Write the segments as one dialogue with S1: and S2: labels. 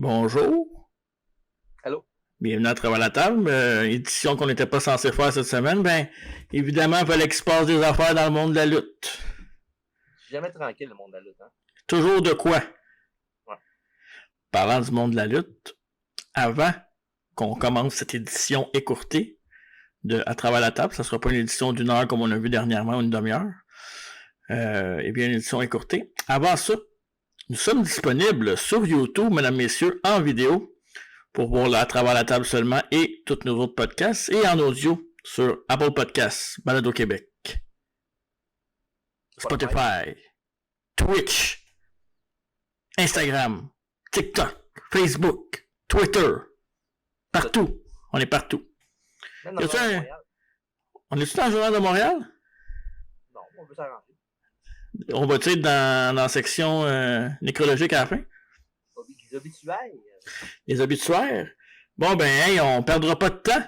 S1: Bonjour,
S2: Allô?
S1: bienvenue à Travers la table, édition qu'on n'était pas censé faire cette semaine. Ben, évidemment, il fallait qu'il se passe des affaires dans le monde de la lutte.
S2: C'est jamais tranquille le monde de la lutte, hein?
S1: Toujours de quoi?
S2: Ouais.
S1: Parlant du monde de la lutte, avant qu'on commence cette édition écourtée de À Travers la table, ça sera pas une édition d'une heure comme on a vu dernièrement, une demi-heure. Eh bien, une édition écourtée. Avant ça, nous sommes disponibles sur YouTube, mesdames, messieurs, en vidéo, pour voir là, à travers la table seulement, et tous nos autres podcasts, et en audio sur Apple Podcasts, Balado Québec, Spotify, Twitch, Instagram, TikTok, Facebook, Twitter, partout. On est partout.
S2: Même dans le Journal de Montréal.
S1: On est-tu dans le Journal de Montréal?
S2: Non, on peut s'arranger.
S1: On va-tu être dans la section nécrologique à la fin?
S2: Les obituaires.
S1: Les obituaires. Bon, ben, hey, on perdra pas de temps.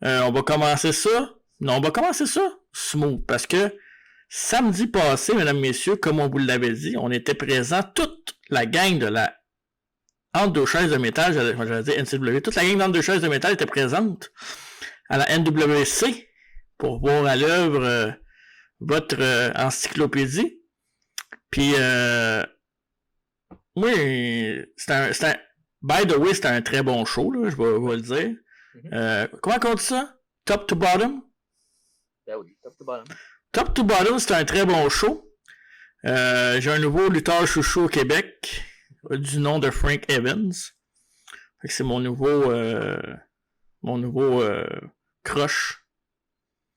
S1: On va commencer ça. Non, on va commencer ça smooth. Parce que samedi passé, mesdames, messieurs, comme on vous l'avait dit, on était présents, toute la gang de la Entre deux chaises de métal, j'allais dire NCW, toute la gang d'Entre deux chaises de métal était présente à la NWC pour voir à l'œuvre votre encyclopédie. Puis, oui, c'était un by the way, c'était un très bon show, là, je vais le dire. Comment on dit ça? Top to bottom?
S2: Ben oui, top to bottom.
S1: Top to bottom, c'était un très bon show. J'ai un nouveau lutteur chouchou au Québec, du nom de Frank Evans. Fait que c'est mon nouveau crush.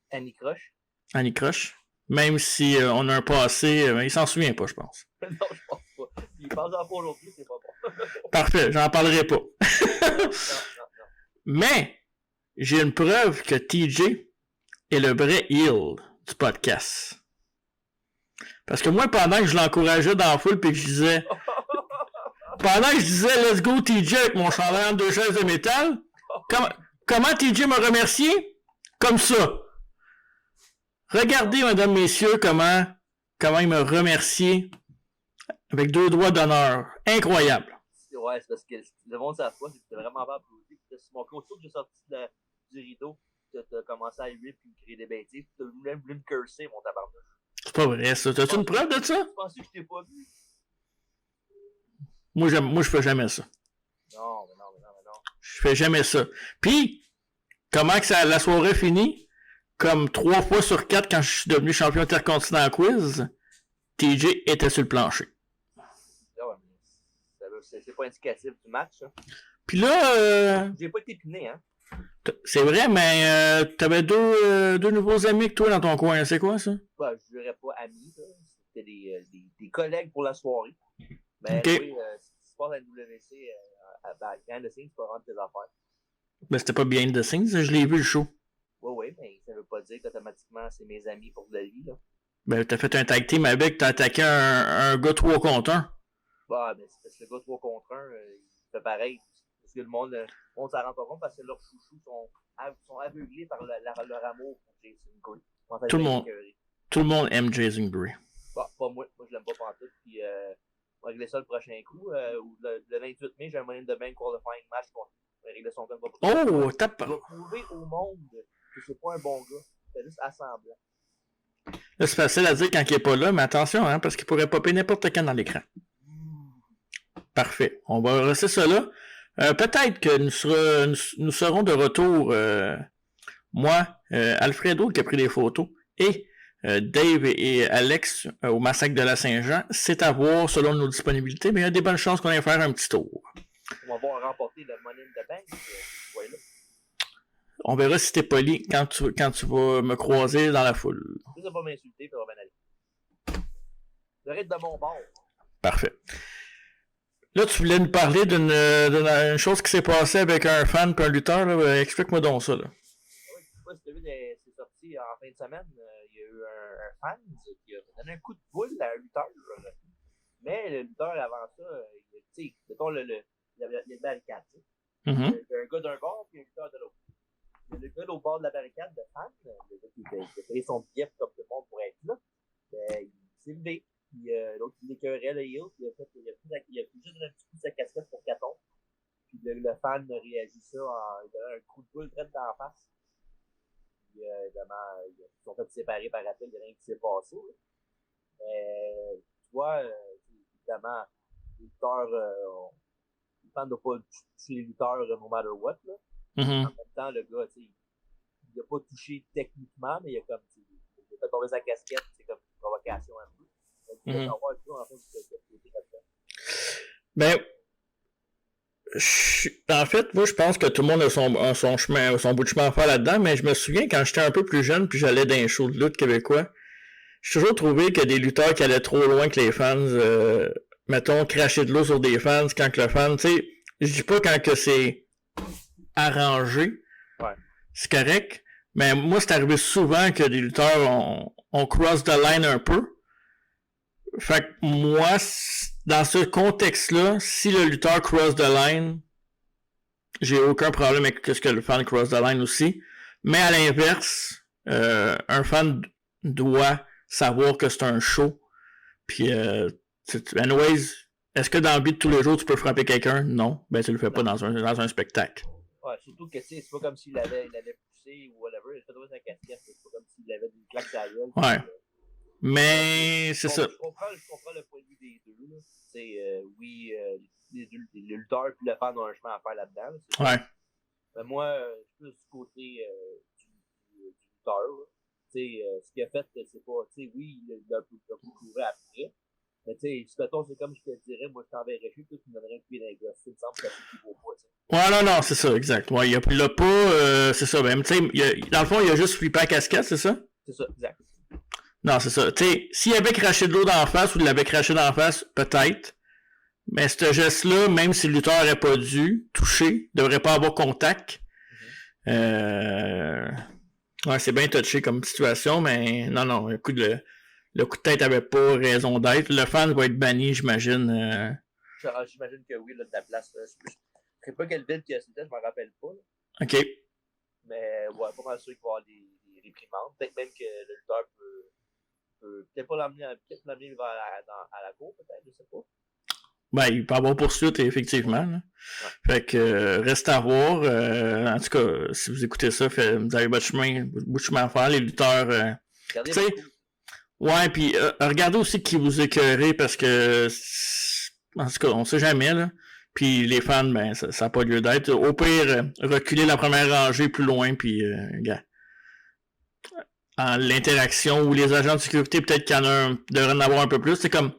S2: Annie Crush.
S1: Annie Crush. Même si on a un passé, il s'en souvient pas, je pense.
S2: Non, je pense pas. Il parle en pas aujourd'hui, c'est pas bon.
S1: Parfait, j'en parlerai pas.
S2: non.
S1: Mais, j'ai une preuve que TJ est le vrai heel du podcast. Parce que moi, pendant que je l'encourageais dans la foule pis que je disais... pendant que je disais « Let's go TJ » avec mon chandail en deux chaises de métal, comment TJ m'a remercié? Comme ça. Regardez, mesdames, messieurs, comment il m'a remercié avec 2 doigts d'honneur. Incroyable.
S2: Ouais, c'est parce que le monde savait pas, c'était vraiment pas applaudi. C'est mon costume que j'ai sorti du rideau, t'as commencé à huer puis créer des bêtises, t'as même voulu me curser, mon tabarnak.
S1: C'est pas vrai, ça. T'as-tu une preuve de ça?
S2: Tu pensais que je t'ai pas vu?
S1: Moi, je fais jamais ça.
S2: Non.
S1: Je fais jamais ça. Puis, comment que la soirée finit? Comme 3 fois sur 4 quand je suis devenu champion intercontinental quiz, TJ était sur le plancher.
S2: C'est pas indicatif du match, ça.
S1: Puis là,
S2: j'ai pas été piné, hein.
S1: C'est vrai, mais t'avais deux nouveaux amis que toi dans ton coin. C'est quoi, ça?
S2: Ben, je dirais pas amis, là. C'était des collègues pour la soirée. Mais
S1: okay.
S2: Oui, si tu se passes à la WC, behind the scenes, tu peux rendre tes affaires.
S1: Ben, c'était pas behind the scenes, je l'ai vu le show.
S2: Oui, mais ça veut pas dire qu'automatiquement c'est mes amis pour de la vie, là.
S1: Ben, t'as fait un tag team avec, t'as attaqué un gars 3 contre 1.
S2: Bah, ben, c'est parce que le gars 3 contre 1, il fait pareil. Parce que le monde s'en rend pas compte parce que leurs chouchous sont aveuglés par leur amour pour Jason Gray.
S1: Tout le monde aime Jason Gray.
S2: Bah, pas moi. Moi, je l'aime pas pantoute. Puis, on va régler ça le prochain coup. Le 28 mai, j'ai un Money in the Bank qualifying match contre lui. On va régler son compte.
S1: Oh, t'as pas.
S2: Il va prouver au monde que c'est pas un bon gars. C'est juste assemblant.
S1: Là, c'est facile à dire quand il est pas là, mais attention, hein, parce qu'il pourrait popper n'importe quand dans l'écran. Parfait. On va rester ça là. Peut-être que nous serons de retour, moi, Alfredo qui a pris des photos, et Dave et Alex au Massacre de la Saint-Jean. C'est à voir selon nos disponibilités, mais il y a des bonnes chances qu'on aille faire un petit tour.
S2: On va remporter le Money in the Bank. Ouais, là.
S1: On verra si t'es poli quand tu vas me croiser dans la foule.
S2: Tu ne pas m'insulter, puis on va bien aller. Le rythme de mon bord.
S1: Parfait. Là, tu voulais nous parler d'une chose qui s'est passée avec un fan et un lutteur. Là. Explique-moi donc ça. Là.
S2: Oui, je sais pas si tu as vu, c'est sorti en fin de semaine. Il y a eu un fan qui a donné un coup de boule à un lutteur. Mais le lutteur, avant ça, tu sais, mettons, il y a une barricade. Il y a un gars d'un bord et un lutteur de l'autre. Le gars au bord de la barricade de fan, le gars qui a payé son billet comme tout le monde pour être là, il s'est levé. Puis l'autre, il écœurait le heel, il a pris juste un petit coup de sa casquette pour 4 ans. fan a réagi ça en donnant un coup de boule direct dans la face. Puis, évidemment, ils se sont fait séparer par après, il n'y a rien qui s'est passé. Mais, tu vois, évidemment, les lutteurs, les fans ne doivent pas toucher les lutteurs no matter what. Là.
S1: Mm-hmm.
S2: En même temps, le gars, il n'a pas touché techniquement, mais il a comme, il a fait tomber sa casquette, c'est comme une provocation un peu. Donc, il faut savoir tout en fait de côté là-dedans.
S1: Ben, en fait, moi, je pense que tout le monde a son chemin, son bout de chemin à faire là-dedans, mais je me souviens quand j'étais un peu plus jeune, puis j'allais dans les shows de lutte québécois, j'ai toujours trouvé que des lutteurs qui allaient trop loin que les fans, mettons, cracher de l'eau sur des fans, quand que le fan, tu sais, je dis pas quand que c'est arrangé,
S2: ouais.
S1: C'est correct, mais moi, c'est arrivé souvent que des lutteurs on cross the line un peu. Fait que moi, dans ce contexte-là, si le lutteur cross the line, j'ai aucun problème avec ce que le fan cross the line aussi. Mais à l'inverse, un fan doit savoir que c'est un show. Puis, anyways, est-ce que dans le but de tous les jours, tu peux frapper quelqu'un? Non. Ben, tu le fais pas dans un spectacle.
S2: Ouais, surtout que c'est pas comme s'il l'avait poussé ou whatever, il a fait tomber sa casquette, c'est pas comme s'il avait une claque à la gueule.
S1: Ouais. Mais c'est ça.
S2: Je comprends le point de vue des deux. Là. Oui, les lutteurs et le fan ont un chemin à faire là-dedans. Là,
S1: ouais.
S2: Mais moi, je suis plus du côté du lutteur. Ce qu'il a fait, c'est pas. Oui, il a couru après. Mais tu sais, c'est comme je te dirais, moi je t'enverrais chez toi, tu me donnerais un pied dans les gosses. Il me semble que c'est plus beau pas,
S1: Ouais, non, c'est ça, exact. Ouais, il a pas, c'est ça, même, tu sais, dans le fond, il a juste flippé à casquette, c'est ça?
S2: C'est ça, exact.
S1: Non, c'est ça. Tu sais, s'il avait craché de l'eau dans la face ou il l'avait craché dans la face, peut-être. Mais ce geste-là, même si le lutteur n'aurait pas dû toucher, ne devrait pas avoir contact. Ouais, c'est bien touché comme situation, mais non, le coup de tête avait pas raison d'être. Le fan va être banni, j'imagine.
S2: J'imagine que oui, là, de la place. Je ne sais pas quelle ville que c'était, je m'en rappelle pas. Là.
S1: OK.
S2: Mais ouais, pas mal sûr qu'il va y avoir des réprimandes. Peut-être même que le lutteur peut peut-être pas l'amener vers à la cour, peut-être, je sais pas.
S1: Ben, il peut avoir poursuite, effectivement. Là. Ouais. Fait que, reste à voir. En tout cas, si vous écoutez ça, vous avez votre bout de chemin à faire. Les lutteurs, tu sais, ouais, puis regardez aussi qui vous écœurez, parce que, en tout cas, on sait jamais, là. Puis les fans, ben, ça n'a pas lieu d'être. Au pire, reculer la première rangée plus loin, puis, gars. En l'interaction, ou les agents de sécurité, peut-être qu'il y en a devrait en avoir un peu plus. C'est comme,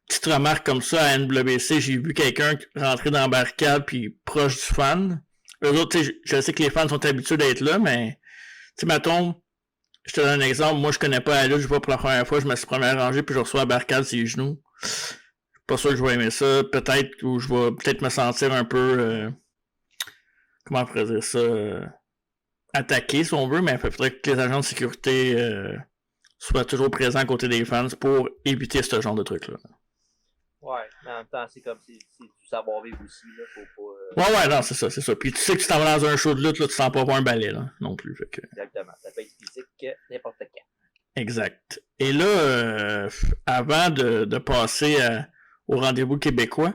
S1: petite remarque comme ça à NWC, j'ai vu quelqu'un rentrer dans la barricade puis proche du fan. Eux autres, je sais que les fans sont habitués d'être là, mais tu sais, mettons, je te donne un exemple, moi je connais pas la lutte, je vois pour la première fois, je me suis première rangée puis je reçois la barricade sur les genoux. Je suis pas sûr que je vais aimer ça, peut-être, ou je vais peut-être me sentir un peu comment on pourrait dire ça, attaqué si on veut, mais il faudrait que les agents de sécurité soient toujours présents à côté des fans pour éviter ce genre de trucs-là.
S2: Ouais, mais en même temps, c'est comme c'est du savoir-vivre aussi, là, faut pas...
S1: Ouais, non, c'est ça. Puis tu sais que tu t'en vas dans un show de lutte, là, tu sens pas voir un balai, là, non plus, fait que...
S2: Exactement, ça peut être physique n'importe quand.
S1: Exact. Et là, avant de passer au rendez-vous québécois,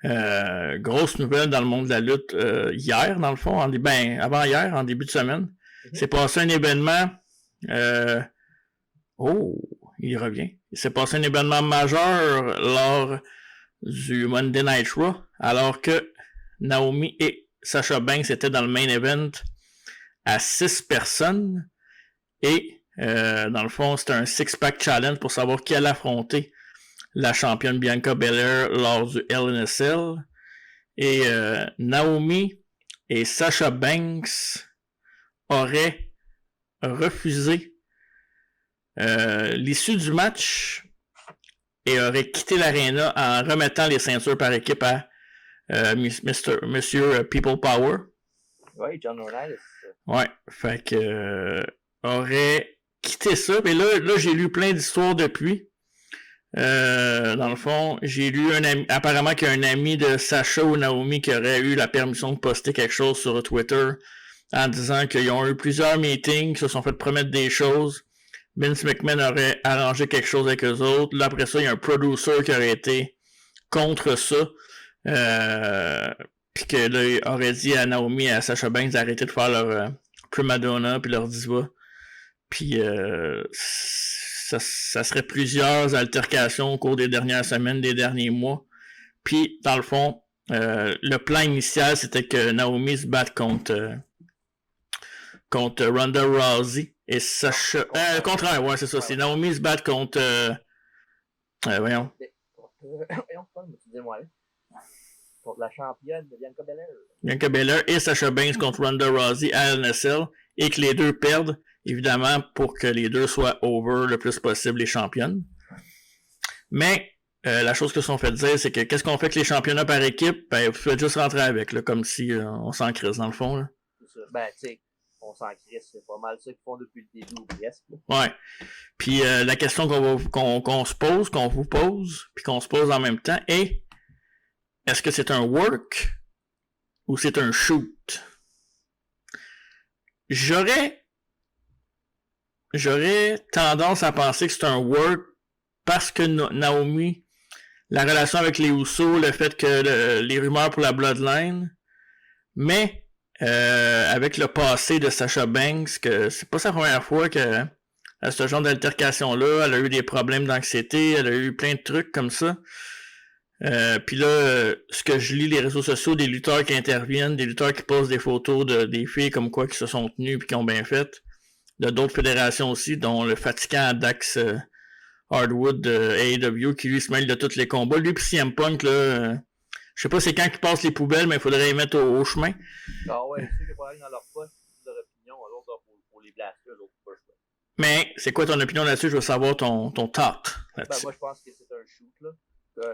S1: grosse nouvelle dans le monde de la lutte, hier, dans le fond, avant-hier, en début de semaine, s'est passé un événement, il revient. Il s'est passé un événement majeur lors du Monday Night Raw, alors que Naomi et Sasha Banks étaient dans le main event à 6 personnes. Et, dans le fond, c'était un six-pack challenge pour savoir qui allait affronter la championne Bianca Belair lors du Hell in a Cell. Et Naomi et Sasha Banks auraient refusé l'issue du match et aurait quitté l'aréna en remettant les ceintures par équipe à Monsieur People Power.
S2: Ouais, John Ronalds.
S1: Ouais, fait que aurait quitté ça. Mais là j'ai lu plein d'histoires depuis. Dans le fond, j'ai lu apparemment qu'il y a un ami de Sasha ou Naomi qui aurait eu la permission de poster quelque chose sur Twitter en disant qu'ils ont eu plusieurs meetings, qu'ils se sont fait promettre des choses. Vince McMahon aurait arrangé quelque chose avec eux autres. Là, après ça, il y a un producer qui aurait été contre ça. Puis que là, il aurait dit à Naomi et à Sasha Banks d'arrêter de faire leur prima donna puis leur diva. Puis ça serait plusieurs altercations au cours des dernières semaines, des derniers mois. Puis, dans le fond, le plan initial, c'était que Naomi se batte contre Ronda Rousey et Sasha... le contraire, ouais, c'est ça. C'est Naomi se batte contre... voyons.
S2: Voyons, excusez-moi. Contre la championne de Bianca Belair.
S1: Bianca Belair et Sasha Banks contre Ronda Rousey à LNSL et que les deux perdent, évidemment, pour que les deux soient over le plus possible les championnes. Mais la chose que sont fait dire, c'est que qu'est-ce qu'on fait avec les championnats par équipe? Ben, vous pouvez juste rentrer avec, là, comme si on s'en crisse dans le fond. Là.
S2: C'est ça. Ben, tu sais, on s'en crisse, c'est pas mal ça qu'ils font depuis le début ou presque.
S1: Ouais. Puis la question qu'on se pose, qu'on vous pose, puis qu'on se pose en même temps est est-ce que c'est un work ou c'est un shoot? J'aurais tendance à penser que c'est un work parce que Naomi, la relation avec les Usos, le fait que les rumeurs pour la Bloodline, mais avec le passé de Sasha Banks, que c'est pas sa première fois que à ce genre d'altercation-là, elle a eu des problèmes d'anxiété, elle a eu plein de trucs comme ça. Puis là, ce que je lis les réseaux sociaux, des lutteurs qui interviennent, des lutteurs qui posent des photos des filles comme quoi qui se sont tenues puis qui ont bien fait, de d'autres fédérations aussi, dont le fatigant Dax Hardwood de AEW qui lui se mêle de tous les combats. Lui pis CM Punk, là, je sais pas c'est quand qu'ils passent les poubelles, mais il faudrait les mettre au chemin.
S2: Ah ouais, c'est sûr qu'il faut aller dans leur poste, leur opinion, alors pour les blaster, eux autres pas.
S1: Mais c'est quoi ton opinion là-dessus? Je veux savoir ton thought
S2: Ben,
S1: là-dessus.
S2: moi, je pense que c'est un shoot, là.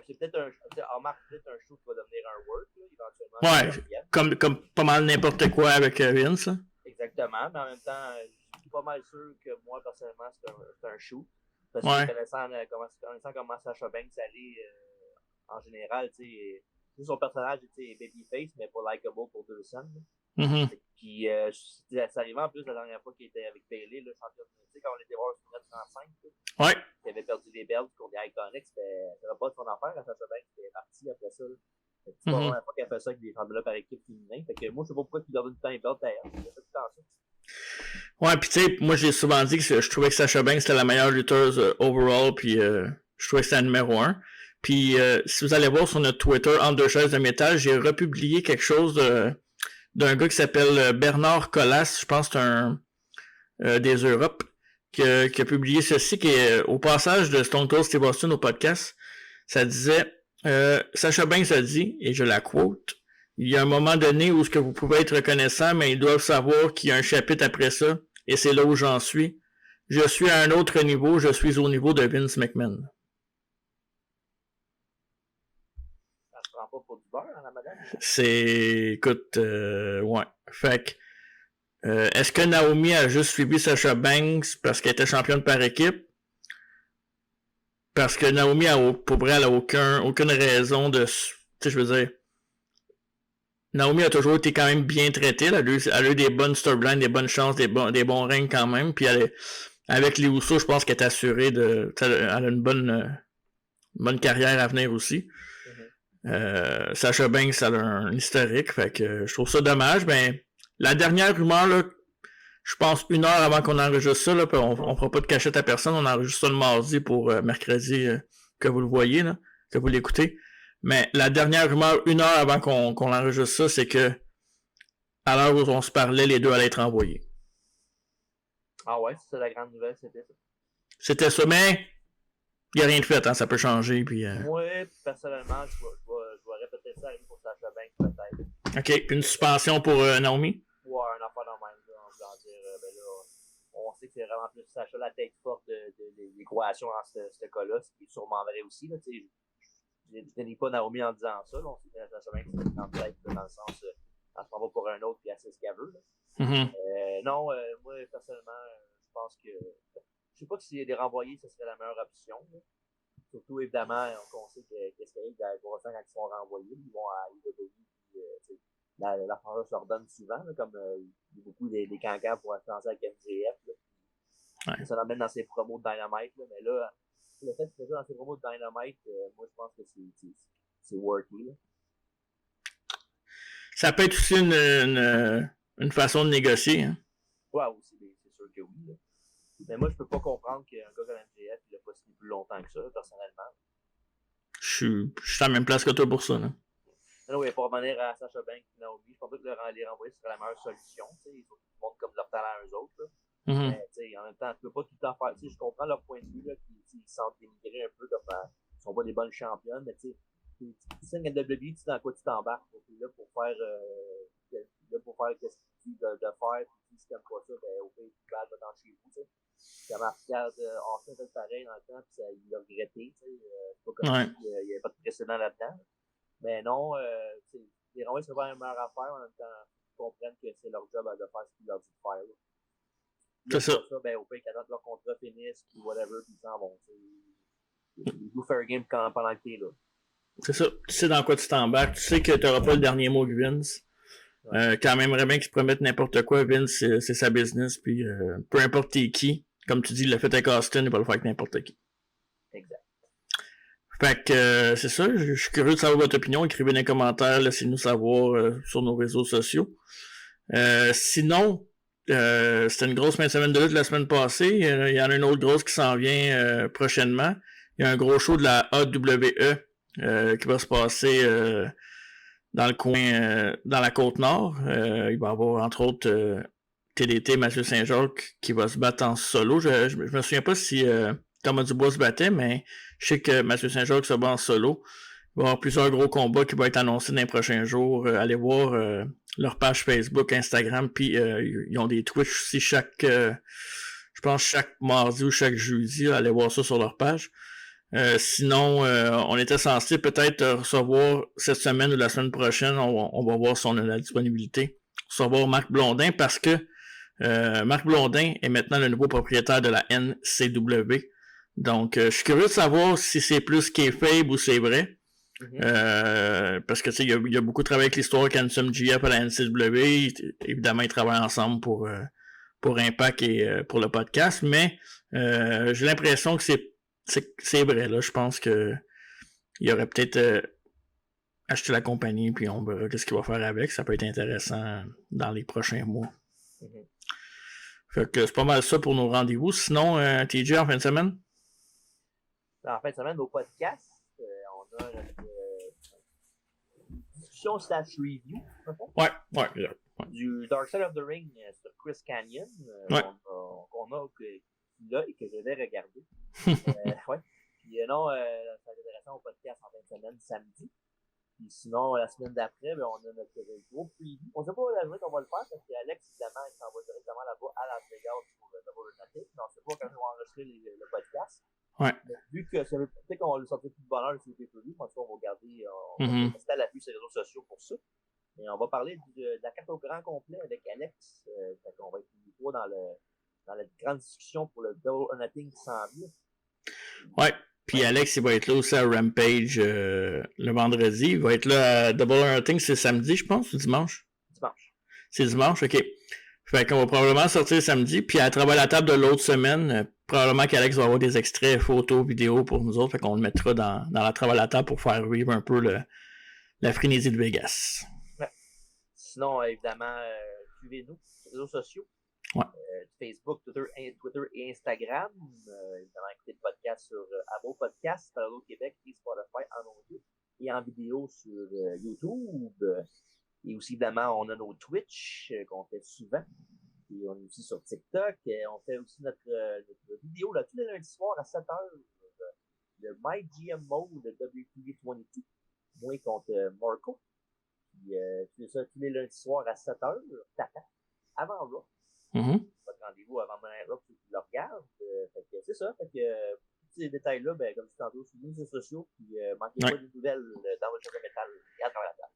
S2: C'est peut-être un shoot qui va devenir un work, là, éventuellement.
S1: Ouais, comme pas mal n'importe quoi avec Vince. Hein?
S2: Exactement, mais en même temps, je suis pas mal sûr que moi, personnellement, c'est un shoot. Parce que connaissant comment Sasha Banks allait en général, tu sais, son personnage était babyface, mais pas likable pour 200.
S1: Mm-hmm.
S2: Puis, ça arrivait en plus la dernière fois qu'il était avec Bayley, le champion de tu sais, quand on était voir sur 35,
S1: ouais.
S2: Il avait perdu les belts contre les Iconics, ça n'avait pas de son affaire à Sasha Banks, c'était parti après ça. C'est pas la première fois qu'elle fait ça avec des championnats par équipe féminin. Fait que moi, je sais pas pourquoi il leur donne tout le temps les belts d'ailleurs. Il a fait tout le temps ça.
S1: Ouais, pis tu sais, moi j'ai souvent dit que je trouvais que Sasha Banks était la meilleure lutteuse overall, puis je trouvais que c'était la numéro 1. Puis si vous allez voir sur notre Twitter, entre deux chaises de métal, j'ai republié quelque chose d'un gars qui s'appelle Bernard Collas, je pense que c'est un des Europes, qui a publié ceci, qui est au passage de Stone Cold Steve Austin au podcast. Ça disait, Sasha Banks a dit, et je la quote, il y a un moment donné où ce que vous pouvez être reconnaissant, mais ils doivent savoir qu'il y a un chapitre après ça, et c'est là où j'en suis. Je suis à un autre niveau, je suis au niveau de Vince McMahon.
S2: Ça se prend pas pour du beurre, hein, la madame?
S1: Écoute, ouais. Fait que, est-ce que Naomi a juste suivi Sasha Banks parce qu'elle était championne par équipe? Parce que Naomi, pour vrai, elle a aucune raison de... Tu sais, je veux dire... Naomi a toujours été quand même bien traitée. Elle a eu des bonnes storylines, des bonnes chances, des bons règnes quand même. Puis avec les Usos, je pense qu'elle est assurée elle a une bonne carrière à venir aussi. Sasha Banks, elle a un historique. Fait que je trouve ça dommage. Ben, la dernière rumeur, là, je pense 1 heure avant qu'on enregistre ça, là, on fera pas de cachette à personne. On enregistre ça le mardi pour mercredi que vous le voyez, là, que vous l'écoutez. Mais la dernière rumeur, 1 heure avant qu'on enregistre ça, c'est que à l'heure où on se parlait, les deux allaient être envoyés.
S2: Ah ouais, c'est la grande nouvelle, c'était ça.
S1: C'était ça, mais il n'y a rien de fait, hein, ça peut changer. Puis,
S2: moi, personnellement, je vais répéter ça pour Sasha Banks peut-être.
S1: Ok, puis une suspension pour Naomi?
S2: Ouais, un affaire dans le même, là, en voulant dire, ben là, on sait que c'est vraiment plus Sasha la tête forte de l'équation dans ce cas-là, ce qui est sûrement vrai aussi, là, tu sais. Je ne dis pas Naomi en disant ça, là, on sait que Sasha Banks c'est une tête dans le sens, elle se prend pas pour un autre puis elle sait ce qu'elle veut, là. Non, moi, personnellement, je pense que, je sais pas que si les renvoyer, ce serait la meilleure option, là. Surtout, évidemment, on sait qu'est-ce qu'il y a quand ils sont renvoyés, ils vont à IW, puis la franchise se redonne souvent, là, comme il y a beaucoup des cancans pour influencer avec MJF, là. Ouais. Ça l'emmène dans ses promos de Dynamite, là, mais là, le fait de faire ça dans ses promos de Dynamite, moi je pense que c'est worky. Là.
S1: Ça peut être aussi une façon de négocier. Hein.
S2: Ouais, aussi, c'est sûr que oui. Là. Mais moi, je peux pas comprendre qu'un gars comme MJF, il a pas signé plus longtemps que ça, personnellement.
S1: Je suis à la même place que toi pour ça. Là.
S2: Non, il va pas revenir à Sasha Banks et Naomi. Je pense pas que les renvoyer serait la meilleure solution. Ils montrent comme leur talent à eux autres. Là.
S1: Mm-hmm.
S2: Mais en même temps, tu peux pas tout le temps faire. Je comprends leur point de vue, là, qu'ils se sentent dénigrés un peu comme ils sont pas des bonnes championnes, mais tu signes à WWE, tu sais dans quoi tu t'embarques. Tu es là pour faire qu'est-ce que tu dis de faire. Puis si tu n'aimes pas ça, ben au pire, tu vas dans chez vous. Comme regarde, Austin fait pareil dans le temps, puis il l'a regretté. C'est pas comme si il n'y avait pas de précédent là-dedans. Mais non, les renvois, c'est pas une meilleure affaire. En même temps, ils comprennent que c'est leur job de faire ce qu'ils leur disent de faire. Là.
S1: C'est ça.
S2: Ben, au pire, qu'ils attendent leur contrat finisse, puis whatever, puis ils s'en vont. Ils jouent fair game pendant que t'es là.
S1: C'est ça. Tu sais dans quoi tu t'embarques. Tu sais que tu n'auras pas le dernier mot que Vince. Ouais. Quand même, vraiment qu'ils se promettent n'importe quoi, Vince, c'est sa business. Puis peu importe t'es qui, comme tu dis, il l'a fait avec Austin, il va le faire avec n'importe qui.
S2: Exact.
S1: Fait que c'est ça. Je suis curieux de savoir votre opinion. Écrivez dans les commentaires, laissez-nous savoir sur nos réseaux sociaux. Sinon, c'était une grosse fin de semaine de lutte la semaine passée. Il y en a une autre grosse qui s'en vient prochainement. Il y a un gros show de la AWE qui va se passer dans le coin, dans la Côte-Nord. Il va y avoir entre autres TDT, Mathieu Saint-Jacques qui va se battre en solo. Je me souviens pas si Thomas Dubois se battait, mais je sais que Mathieu Saint-Jacques se bat en solo. Il va y avoir plusieurs gros combats qui vont être annoncés dans les prochains jours. Allez voir leur page Facebook, Instagram, puis ils ont des Twitch aussi je pense chaque mardi ou chaque jeudi. Allez voir ça sur leur page. Sinon, on était censé peut-être recevoir cette semaine ou la semaine prochaine, on va voir si on a la disponibilité, recevoir Marc Blondin parce que Marc Blondin est maintenant le nouveau propriétaire de la NCW. Donc, je suis curieux de savoir si c'est plus kayfabe ou c'est vrai. Mm-hmm. Parce que tu sais, il y a beaucoup travaillé avec l'histoire qu'Handsome GF à la NCW. Évidemment, ils travaillent ensemble pour Impact et pour le podcast, mais j'ai l'impression que c'est vrai, là. Je pense que il aurait peut-être acheté la compagnie, puis on verra ce qu'il va faire avec. Ça peut être intéressant dans les prochains mois. Mm-hmm. Fait que c'est pas mal ça pour nos rendez-vous. Sinon, TJ, en fin de semaine?
S2: En fin de semaine, au podcast, on a notre discussion / review.
S1: Ouais.
S2: Du Dark Side of the Ring sur Chris Canyon. Qu'on a là et que je vais regarder. Ouais. Puis non, ça va être intéressant au podcast en fin de semaine, samedi. Puis sinon, la semaine d'après, ben, on a notre gros preview. On ne sait pas la journée qu'on va le faire parce qu'Alex, évidemment, il s'en va directement là-bas à Las Vegas pour le Double Natic. Mais on ne sait pas quand on va enregistrer le podcast.
S1: Ouais.
S2: Mais vu que ça veut peut-être qu'on va le sortir plus de bonheur sur le pay-per-view, en tout cas, on va garder, on va rester à l'appui sur les réseaux sociaux pour ça. Et on va parler de la carte au grand complet avec Alex. Fait qu'on va être une fois dans la grande discussion pour le Double or Nothing qui s'en vient.
S1: Ouais. Puis Alex, il va être là aussi à Rampage le vendredi. Il va être là à Double or Nothing, c'est samedi, je pense, ou dimanche?
S2: Dimanche.
S1: C'est dimanche, ok. Fait qu'on va probablement sortir samedi. Puis à travers la table de l'autre semaine, probablement qu'Alex va avoir des extraits, photos, vidéos pour nous autres. Fait qu'on le mettra dans la travers la table pour faire vivre un peu la frénésie de Vegas.
S2: Ouais. Sinon, évidemment, suivez-nous sur les réseaux sociaux.
S1: Ouais.
S2: Facebook, Twitter et Instagram. Évidemment, écoutez le podcast sur Abo Podcast, Paralo Québec et Spotify en audio et en vidéo sur YouTube. Et aussi, évidemment, on a nos Twitch qu'on fait souvent. Et on est aussi sur TikTok. On fait aussi notre vidéo là, tous les lundis soirs à 7h. Le MyGMO de WPV22. Moi contre Marco. Puis tu fais ça tous les lundis soirs à 7h. T'attends. Avant Raw. Votre rendez-vous avant Monday Rock, tu le regardes. Fait que c'est ça. Fait que tous ces détails-là, ben, comme je dis tantôt, sur les réseaux sociaux. Puis manquez pas des nouvelles dans votre show de métal et à travers la table.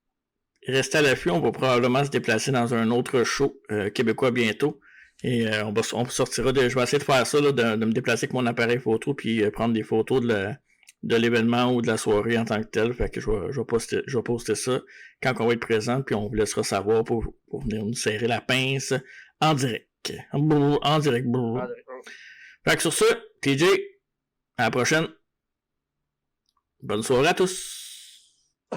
S1: Restez à l'affût, on va probablement se déplacer dans un autre show québécois bientôt. Et on sortira je vais essayer de faire ça, là, de me déplacer avec mon appareil photo puis prendre des photos de l'événement ou de la soirée en tant que tel. Fait que je vais poster ça quand on va être présent, puis on vous laissera savoir pour venir nous serrer la pince en direct. En direct. Fait que sur ce, TJ, à la prochaine. Bonne soirée à tous.